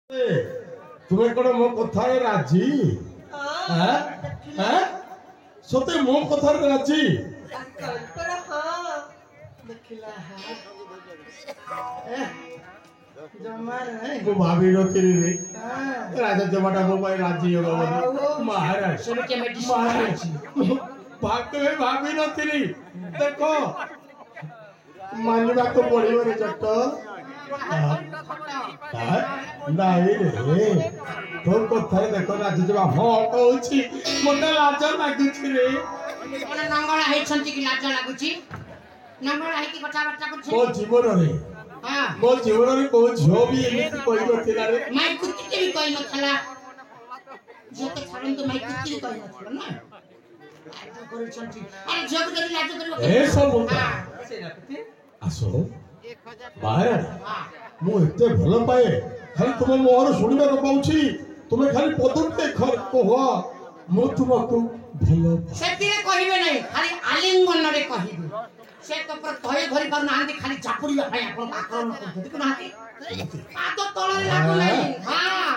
तुम्हें कौन मो कथार राजी सते मो कथार राजी मो भाभी रो तेरी रे राजा जमाटा मो भाई राजी हो महाराज महाराज भाभी रो तेरी देखो मानवा तो पड़ियो रे जट नहीं रे तो कथारे देखो राजी जमा हाँ कहूची मते लाज लागुची रे कोन नंगळा हेछंती कि लाज लागुची नंगळा हे कि कथाबार्ता करछ मो जीवन रे हां मो जीवन रे को झियो भी एमिति कहि नथिला रे माई कुत्ती के भी कहि नथला जो तो छाड़न तो माई कुत्ती के कहि नथला ना लाज करछंती अरे जब जब लाज करबो ए सब सेनापति आसो बाहर मु एते भलो पाए खाली तुम मोहर सुनिबा को पाउछी तुमे खाली पदुटे खर को हो मु तुमको भलो सेतिरे कहिबे नै खाली आलिंगन रे कहिबे से तो पर धय धरि कर नांदी खाली चापुरिया भाई आपण आक्रमण करते कि नांदी पाद तळे लागु नै हां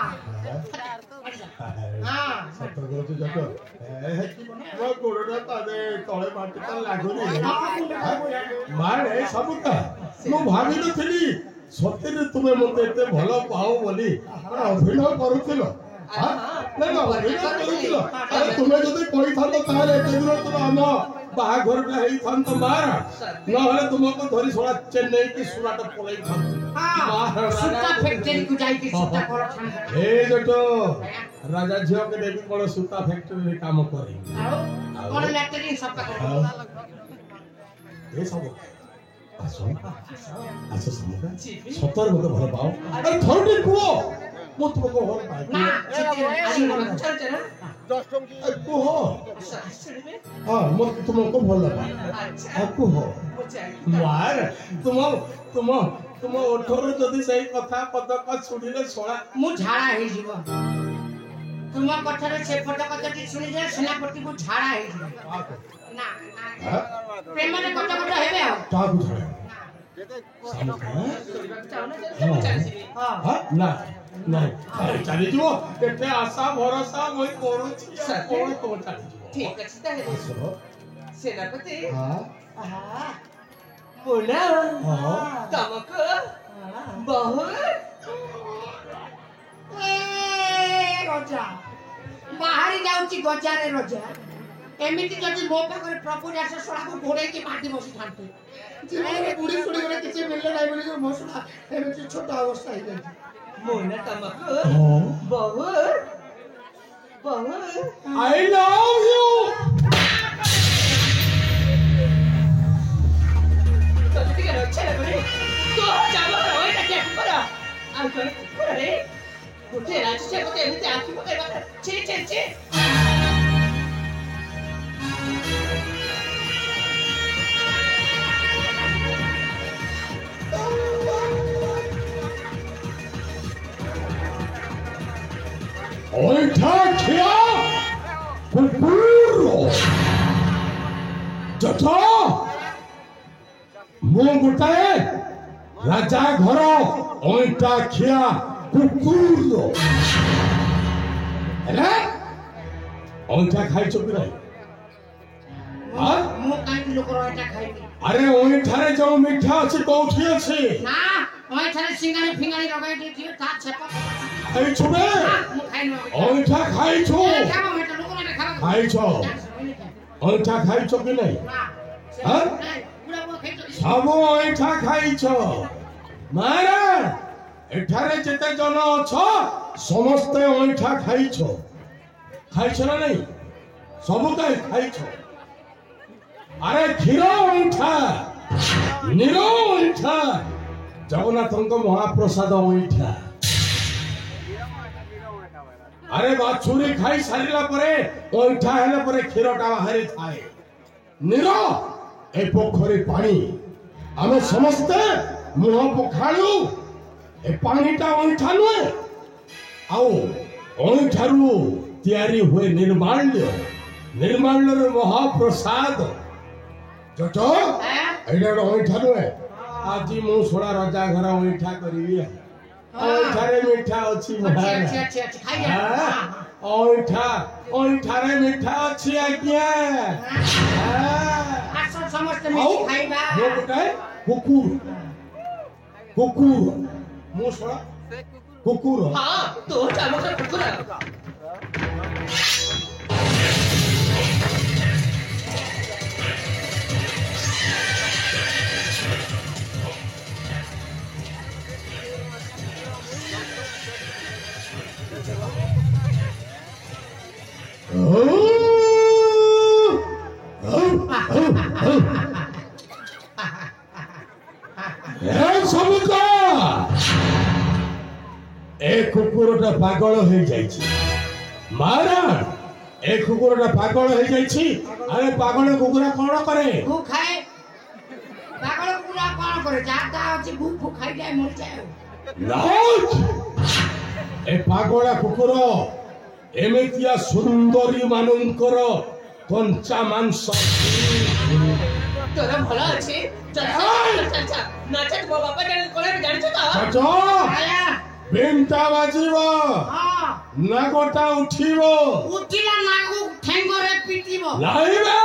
हां सतर गोचु जको वो गोडडा तादे तळे माटी त लागु नै मारे सबुता मु भाभी नथिली सतेरे तुमे मते एते भलो पाओ बोली अभिनय करूथिलो हां नै ना अभिनय करूथिलो अरे तुमे जदी कोई थांतो तारे एते दूर तुम हम बाहाघर का हेई थांतो मार न हले तुमको धरी सोला चेन्नई की सुराट पळई थांतो हां सुता फैक्ट्री को जाई के सुता कर थांतो ए जटो राजा झियो के देखि कोन सुता फैक्ट्री रे काम करे कोन लैट्रिन सफा कर ए सब आसो आसो समझा सतर मते भलो पाओ अरे थोड़ी कुओ मो तुमको हो पाए ना आलिंगन चल चल 10 टंकी को हो हां मो तुमको भलो पाए अच्छा को हो मार तुम ओठर जदी सही कथा पदक सुनिले सोळा मु झाड़ा हे जीव तुम कथरे से फट कथटी सुनि जे सेनापति को झाड़ा हे जीव ना ना प्रेम रे कथ कथ हेबे आ का बुझा हां ना नहीं चली जो केते आशा भरोसा मोय करूची कोन को चली ठीक अछि ताहे सेनापति हां हां बोला हां तमको बहुत ए रोजा बाहरी जाउची गजारे रोजा एमिति जदी मो पाखरे प्रपोजल सळा को घोड़े के माटी बसी थांते जिने बुढ़ी सुड़ी गरे किछि मिलले नाही बोली जो मोसला एमिति छोटा अवस्था हे गई मोना तमको बहुत बहुत आई लव यू तो ठीक है चले बोले तो जाबो ओय ता के करा आ कर रे गोटे राज से गोटे एमिति आखि पकाइबा छी छी छी ओइठा खिया कुकुरो जठो मो गोटाए राजा घर ओइठा खिया कुकुरो हेले ओइठा खाइ चुकी रे हां मु काई लोक रोटा खाइबी अरे ओइठारे जो मिठा अछि कोठी अछि ना ओइ थारे सिंगारी फिंगारी लगाइ दियो ता छपा खाइ छुबे मु खाइ न ओइठा खाइ छु खाबो मेटा लोक माने खाबो खाइ छु ओइठा खाइ छु कि नहीं हां पूरा वो खाइ छु सब ओइठा खाइ छु मारा एठारे जेते जन छ समस्त ओइठा खाइ छु ना नहीं सब काई खाइ छु अरे खीर ओइठा निरो ओइठा जगन्नाथଙ୍କ महाप्रसाद ओइठा अरे बाछुरी खाई सारिला परे ओइठा हेले परे खीरटा बाहरी थाए निरो ए पोखरी पानी आमे समस्त मुह पखाळू ए पानीटा ओइठा नुए आउ ओइठारू तयारी हुए निर्माल्यर महाप्रसाद जटो एडा ओइठा नुए आज मु सोडा राजा घर ओइठा करिवि ओठारे मिठा अछि महाराज अच्छे खाइए ओठारे मिठा अछि आज्ञा आसो समस्त मिठी खाइबा वो गोटाए कुकुर मो सळा कुकुर हां तो चामोटा कुकुर कुकुरटा पागल हो जाइछि महाराज ए कुकुरटा पागल हो जाइछि अरे पागल कुकुरा कोन करे गु खाए पागल कुकुरा कोन करे जाता अछि गु खाइ जाय मर जाय लाउच ए पागल कुकुर एमेतिया सुंदरी मानकर कंचा मांस तोरा भला अछि चल नाचत बाबा जान कोले जानि छ चचो आया बेंटा बाजीबो हां नागोटा उठिबो उठिला नागु ठेंगरे पिटिबो लाइबे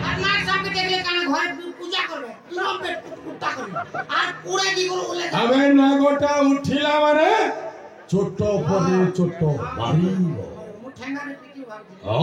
আর না সবকে দেখলে কানে ঘরে পূজা করবে লম্বে কুত্তা করবে আর পুরে কি করে বলে আবে নাগোটা উঠিলা মানে ছোট পরে ছোট মারিব মু ঠেঙ্গারে পিটি ভাবছি ও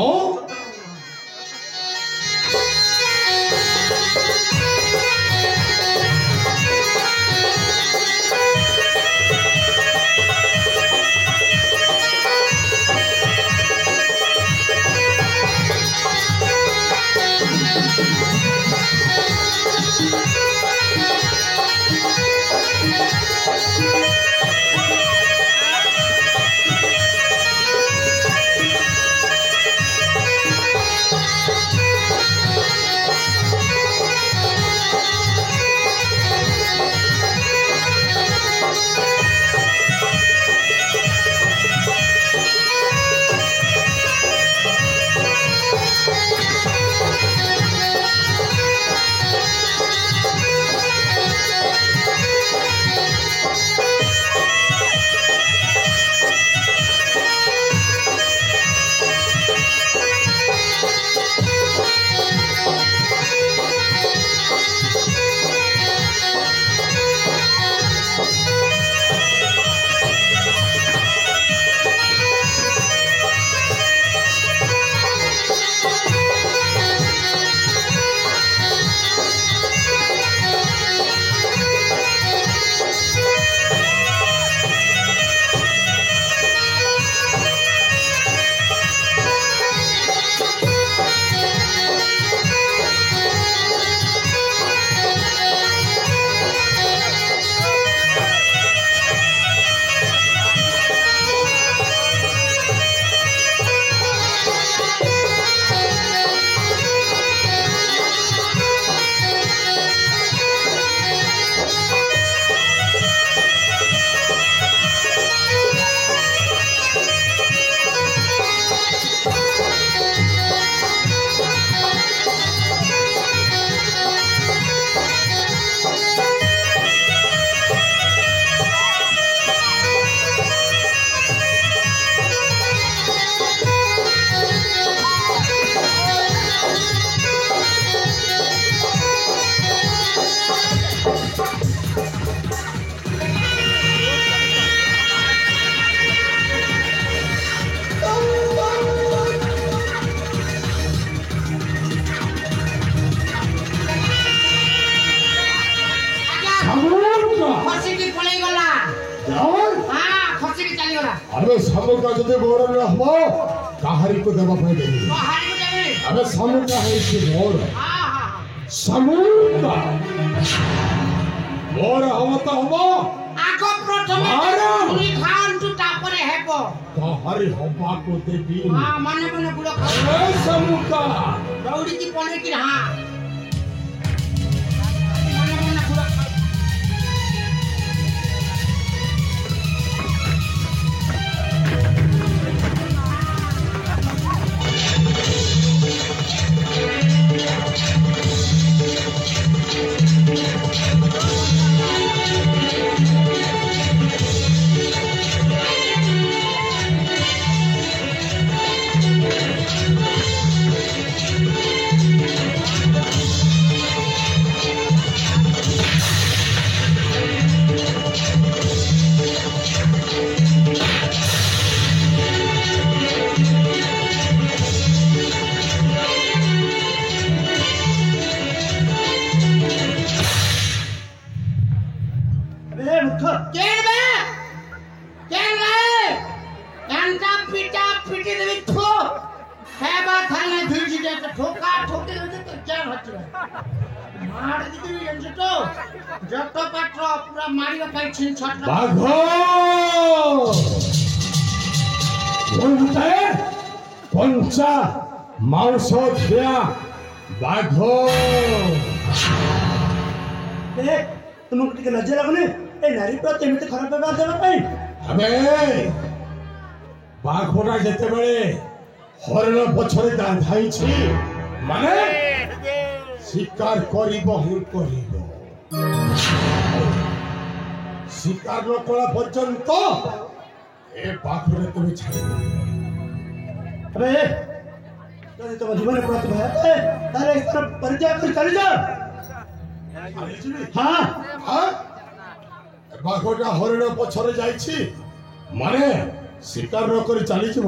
अबे सामुका जदे बोर न हबो काहारी को देबा पय देबी काहारी को देबे अबे सामुका है से बोर हां हां सामुका बोर हबो तो हबो आको प्रथमे पुरी खान तू तापरे हेबो काहारी हबा को देबी हां माने माने बुलो खा ए सामुका दौड़ी की पने की हां माने माने बुलो खा ହଜିବା ମାର ଦିଦି ଜାଣିଛୁ ତ ଜଟ ପାଠ ପୁରା ମାରିବା ପାଇଁ ଛିନ ଛଟ ବାଘ କଞ୍ଚା ମାଉସ ଖିଆ ବାଘ ତୁମକୁ ଟିକେ ଲଜ୍ଜା ଲାଗୁନି ଏ ନାରୀ ପ୍ରତି ଏମିତି ଖରାପ ବ୍ୟବହାର ଦେବା ପାଇଁ? ଆବେ ବାଘଟା ଯେତେବେଳେ ହରିଣ ପଛରେ ଧାଇଛି ମାନେ ଶିକାର କରିବ ହିଁ କରିବ ଶିକାର ନ କଲା ପର୍ଯ୍ୟନ୍ତ ଏ ବାଘରେ ତୁମେ ଛାଡ଼ିବ अबे ଯଦି ତମ ଜୀବନ ପ୍ରତି ଭୟ ଥାଏ ତାହେଲେ ଏଥର ପରିତ୍ୟାଗ କରି ଚାଲିଯାଅ। ହଁ ବାଘଟା ହରିଣ ପଛରେ ଯାଇଛି ମାନେ ଶିକାର ନ କରି ଚାଲିଯିବ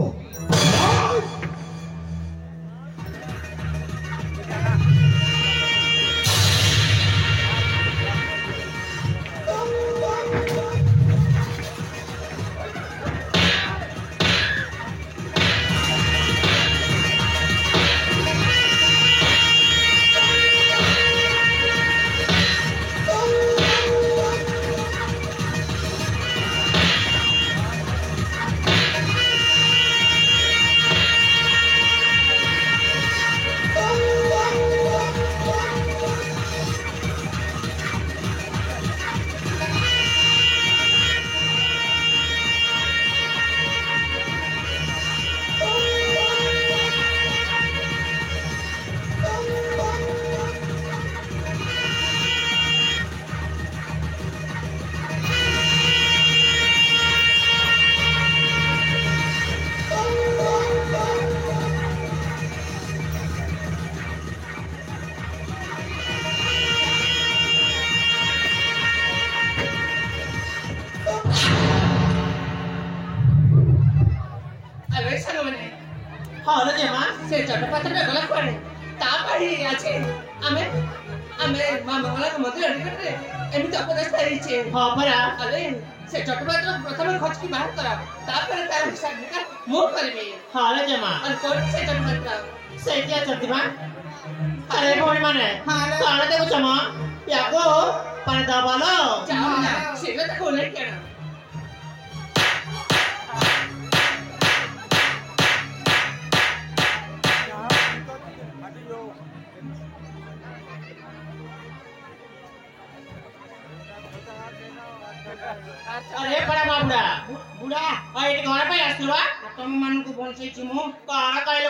ହଁ ରେ ଜେମା ସେ ଚଟପାତ୍ରରେ ଗଲା କୁଆଡ଼େ ତା ପାଇଁ ଅଛି ଆମେ ମଙ୍ଗଳାଙ୍କ ମନ୍ଦିର ନିକଟରେ ଏମିତି ଅପଦେଶ ହେଇଛେ ହଁ ପରା ଆରେ ସେ ଚଟପାତ୍ର ପ୍ରଥମେ ଖଚକି ବାହାର କର ତାପରେ ତାର ହିସାବ ନିକାଶ ମୁଁ କରିବି ହଁ ରେ ଜେମା ଆରେ କୋଉଠି ସେ ଚଟପାତ୍ର ସେଇଠି ଅଛନ୍ତି ମା ଆରେ ଭଉଣୀ ମାନେ କଣ ଦେଖୁଛ ମ ୟାକୁ ପାଣି ଦବାଲ ଯାଅ ନା ଶୀଘ୍ର ତାକୁ ଓହ୍ଲେଇକି ଆଣ अरे बड़ा बुढ़ा बुढ़ा और ये घर पे आसलवा तुम मन को बंचैछि मु काना कहलो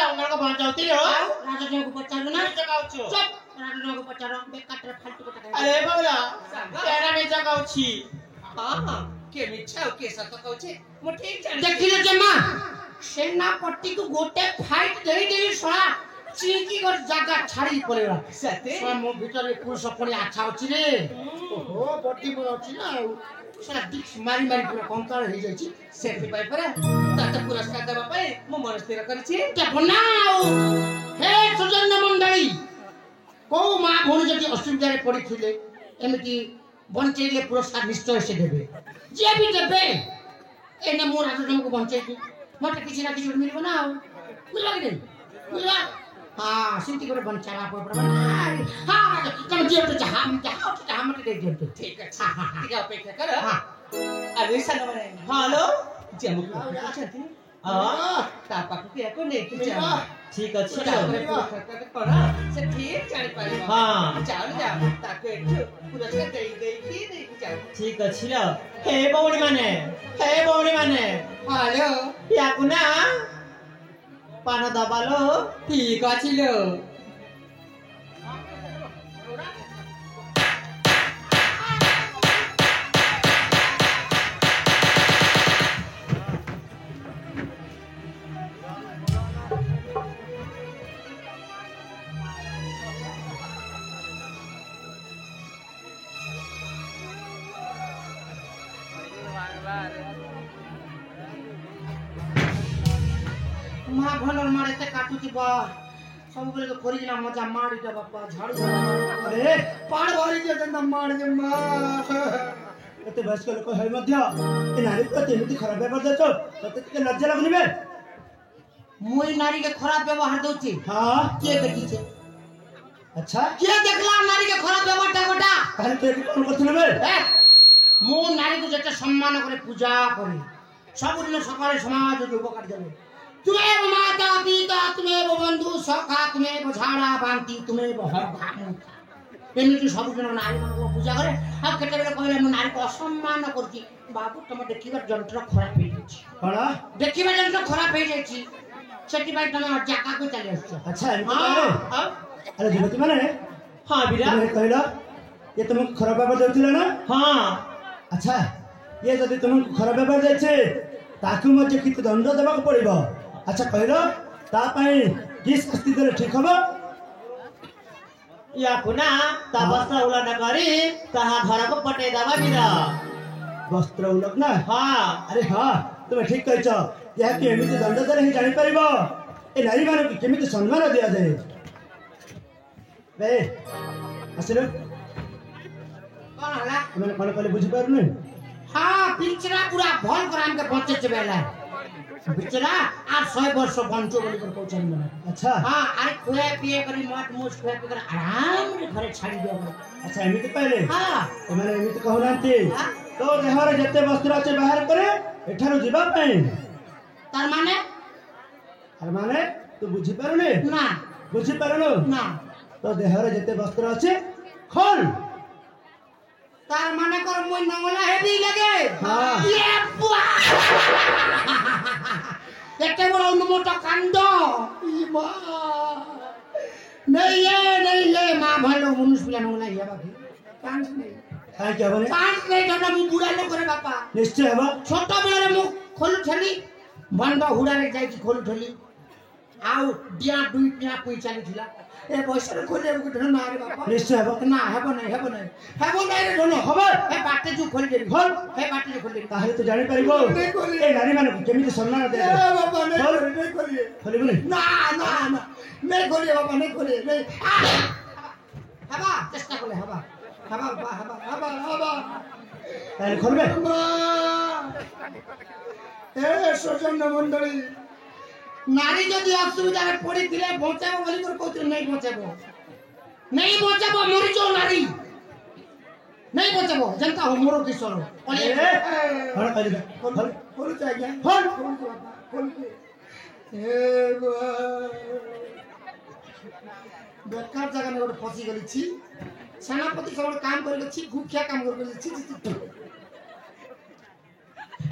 अंगल को बंचाउती हो राजा को पचारु ना जगाउछु चुप राजा को पचारो बेकाटर फालतू କଥା अरे बगला तेरा में जगाउछि हां के मिछा के सत कहउछि मु ठीक जानि ଦେଖିଲେ ଜେମା ସେନାପତି କୁ ଗୋଟେ ଫାଇଟ ଦେଇ ଶଳା ଚିକି कर ଜାଗା ଛାଡ଼ି ପଳେଇଲା ସତେ ମୋ ଭିତରେ ପୁରୁଷ ପଣି ଆଛା ଅଛି ରେ ଓହୋ ବଡି ମୋର ଅଛି ନା ଆଉ ସେଟା ଡିକ୍ସ ମାରି ପୁରା କଙ୍କାଳ ହେଇଯାଇଛି ସେଥିପାଇଁ ପରା ତତେ ପୁରସ୍କାର ଦେବା ପାଇଁ ମୁଁ ମନ ସ୍ଥିର କରିଛି ନା ଆଉ ହେ ସୁଜନ୍ୟ ମଣ୍ଡଳୀ କୋଉ ମା ଭଉଣୀ ଯଦି ଅସୁବିଧାରେ ପଡ଼ିଥିଲେ ଏମିତି ବଞ୍ଚେଇଲେ ପୁରସ୍କାର ନିଶ୍ଚୟ ସେ ଦେବେ ଯିଏ ବି ଦେବେ ଏନେ ମୁଁ ରାଜଜମକୁ ବଞ୍ଚେଇବି ମତେ କିଛି ନା କିଛି ମିଳିବ ନା ଆଉ ବୁଝିଲା କି ନାହିଁ ବୁଝିଲା हाँ सिंती को बंचावा पड़े हाँ तुम जे तो जहां मत दे दे ठीक है ठीक है अपेक्षा कर हां अरे साला बने हेलो जेमु को पूछती हां ता पाखु के को नै कि जा ठीक अछि करा से ठीक जानि पारे हां चल जा ताके पुरस्कार दे कि जा ठीक अछि ल हे बौणी माने हेलो याकु ना पाना दबालो ठीक अछि लो माँ भनर मारे काटुची बा सब बेले तो कोरी ना मजा मारी दे बापा झाड़ू अरे पाड़ भारी दे जंदा मार दे मां एते बयस्क लोक है मध्य ए नारी प्रति एମିତି ଖରାପ ବ୍ୟବହାର ଦେଛ ତତେ ଟିକେ ଲଜ୍ଜା ଲାଗୁନି ବେ मुई नारी के खराब व्यवहार दउची हां के देखिछे अच्छा किए देखला नारी के खराब व्यवहारटा गोटा তাহলে তুই এটি কোন করছিস বে মো নারী को যেটা সম্মান করে পূজা করে सबुदिन सकाळे समाज उपकार देवे तुम्हें माता पिता तुम्हें बंधु सखा तुम्हें झाड़ा बांती तुम्हें हरघा एमती सबुदिन नारी को पूजा करे आ केते बेले कहले म नारी को असम्मान करती बाबू तुम देखिबार जंत्र खराब हो जाछि कोन देखिबार जंत्र खराब हो जाछि सेति भाई तुम जाका को चली आछो अच्छा हां अरे जुवती माने हां बीरा तुम कहला ये तुम खराब व्यवहार देथिला ना हां अच्छा ये जदि तुम खराब व्यवहार देछे ताकू मजे कित दंड देबा को पड़िबो अच्छा कहलो ता पई की शास्ति देले ठीक हबो या कुना ता वस्त्र उलट करी तहा घर को पटे दबा बीरा वस्त्र उलट ना हां अरे हां तुम ठीक कहछ यह कि एमिति दंड देले ही जानि परिबो ए नारी माने की केमिति सम्मान दिया जाए बे आसिलो कोन हला मैंने कोन कहले बुझी पारनु हां पिचरा पूरा भल कराम के बच्चे से बेला पिचरा आज 100 वर्ष बंचो बोली कर कहछन मन अच्छा हां अरे खुए पिए करी मट मुस खुए पिए कर आराम रे घरे छाड़ी दियो अच्छा एमिति पहले हां एमाने एमिति कहनांती हां तो देहर जते वस्त्र আছে बाहर करे एठारु जीवा पई तार माने अरे माने तू बुझी पारुने ना बुझी पारुनो ना तो देहर जते वस्त्र আছে खोल तार माने कर मोय नंगला हेबी लगे हां ये बुआ एते बड़ उन्मोट कांड ई मां नहीं ये मां भालो मनुष्य पिला नंगला हिया बाकी कांड नहीं काय के बने कांड नहीं दादा मु बुढ़ा लोक करे बापा निश्चय हबो छोट बेले मु खोलु ठली बंद हुड़ा रे जाई की खोलु ठली आउ डिया दुई पिया पुई चली थिला ए बयसर खोले को ढन मारे बापा निश्चय हबो ना हेबो नहीं रे ढोलो खबर हे बाटे जो खोली देबी खोल हे बाटे जो खोली देबी ताहले तो जानि परिबो ए नारी माने केमिति सम्मान दे ए बाबा खोल नहीं खोलिए खोलिबो नहीं ना नहीं खोलिए बाबा नहीं खोलिए नहीं हवा चेष्टा खोले हवा ताहले खोलबे ए सजन मंडली नारी जदि असुविधा रे पड़ी थिले बचाबो बोली कर कहत नहीं बचाबो मरि जो नारी नहीं बचाबो जनता हो मोरो किशोर ए हण करिबे खोल खोल जाइए खोल खोल ए बेकार जगह में गोटे फसी गली छी सेनापति सब काम कर छी गुखिया काम कर छी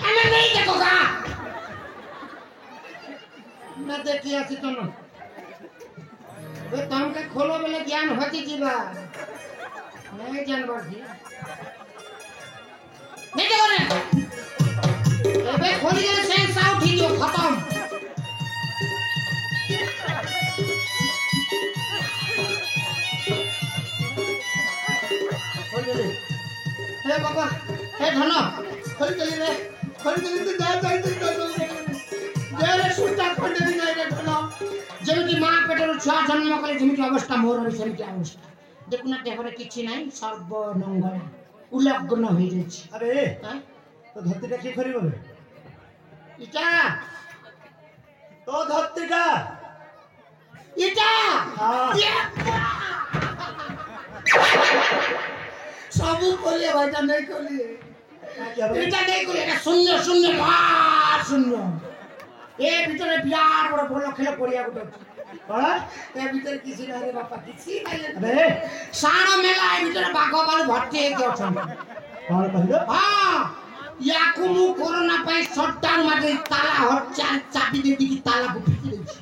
अरे नहीं देखो का ना देखिए आसी तुम वे तुम के खोलो बेले ज्ञान होती जीवा नहीं जानवर जी नहीं देखो रे एबे खोली गले सेंस आउट ही जो खत्म खोल गले हे बाबा हे धन खोल गले तो जा जेरे सुता खंडे भी नहीं रे धन जेमिति मां पेटर छुआ जन्म कले जेमिति अवस्था मोर रे सेमिति अवस्था देखुना देहरे किछि नाही सर्व नंगला उलग्न हो जाछि अरे हां तो धरती के खरिबो बे इटा तो धरती का इटा हां सबू खोलिए भाईटा नहीं खोलिए क्या बे इटा नहीं खोलिए शून्य शून्य बार शून्य ए ভিতরে বিরাট বড় বড় খেলা পড়িয়া গুটো কোন এ ভিতরে কিছু নাই রে বাপা কিছু নাই अबे সারা মেলা এ ভিতরে বাঘ বালু ভর্তি হয়ে অছন কোন কহিলো हां याकू मु कोरोना पाई शटडाउन माटे ताला हट चाबी दे दी ताला को फिकी देछि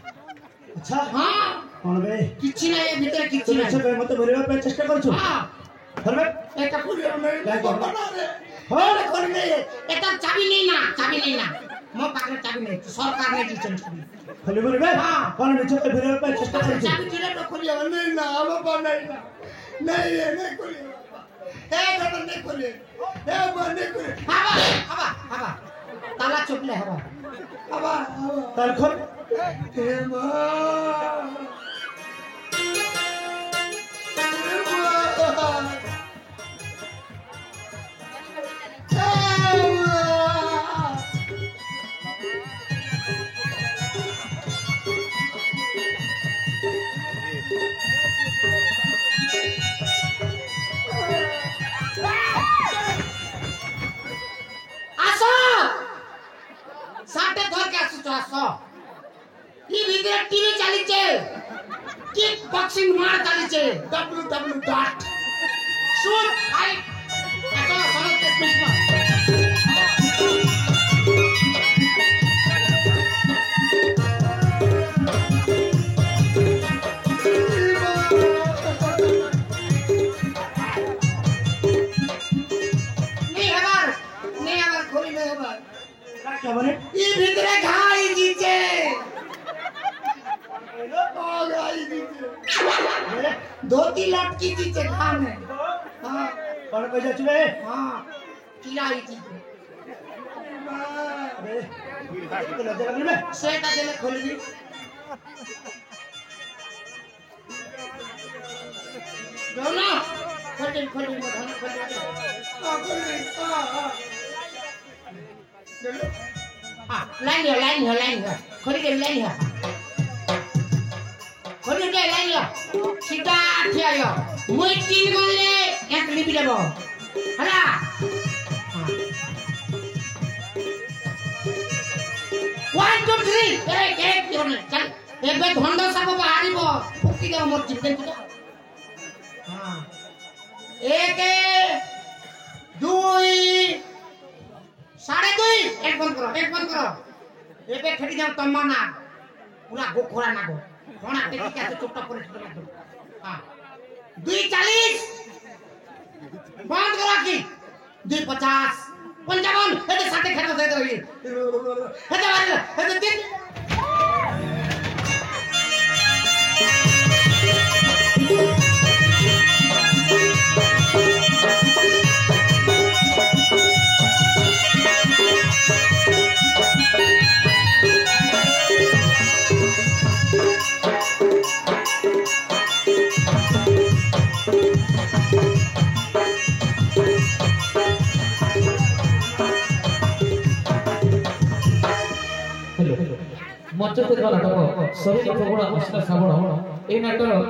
अच्छा हां कोन बे किछि नै ए ভিতরে किछि तुम नै अच्छा मत भरिबा पे चेष्टा करछु हां करबे এটা খুলে নাই क्या कर बना रे होले कोन नै এটা চাবি নাই না मो पाखरे चाबी नै सरकार नै दिछन चाबी खोली बोली बे हां कोन निचे पे भरिबा पे चेष्टा करछु चाबी दिले तो खोलियो नहीं ना बाबा नहीं खोलियो ए बाबा नहीं खोलियो ए बाबा नहीं खोलियो हवा ताला चुपले हवा ताल खोल ए मां আস ই ভিতরে টিভি চালিছে কিক বক্সিং মার চালিছে www. শুট ফাইট এত সমস্ত পুষ্প क्या बने ই ভিতরে ঘাই দিছে धोती लटकी दीजिए खाने हाँ कौन पैसा चुबे हाँ किराई थी अरे तो लज्जा लग रही है सेटा देले खोल दी जाओ ना खोल दे मत खोल दे खोल दे हाँ लाइन है खोल दे लाइन है खोल दे लाइन है सीधा आठिया यो मुई 3 गले एक लिपि देबो हला वन टू थ्री एक चल एबे धंडो सब बाहरिबो फुकी देबो मोर चिपके तो हां एक दुई साढ़े दुई एक बंद करो एबे खेटी जाओ तम्मा ना पूरा गोखोरा ना गो कोना टेकी के चुपटा करे तो हां 240 बंद करो की 250 55 एते साथे खेतो दे दो ये एते तीन মঞ্চ নাটক শরীর প্রবণ অশ্লীল শ্রাবণ এই নাটক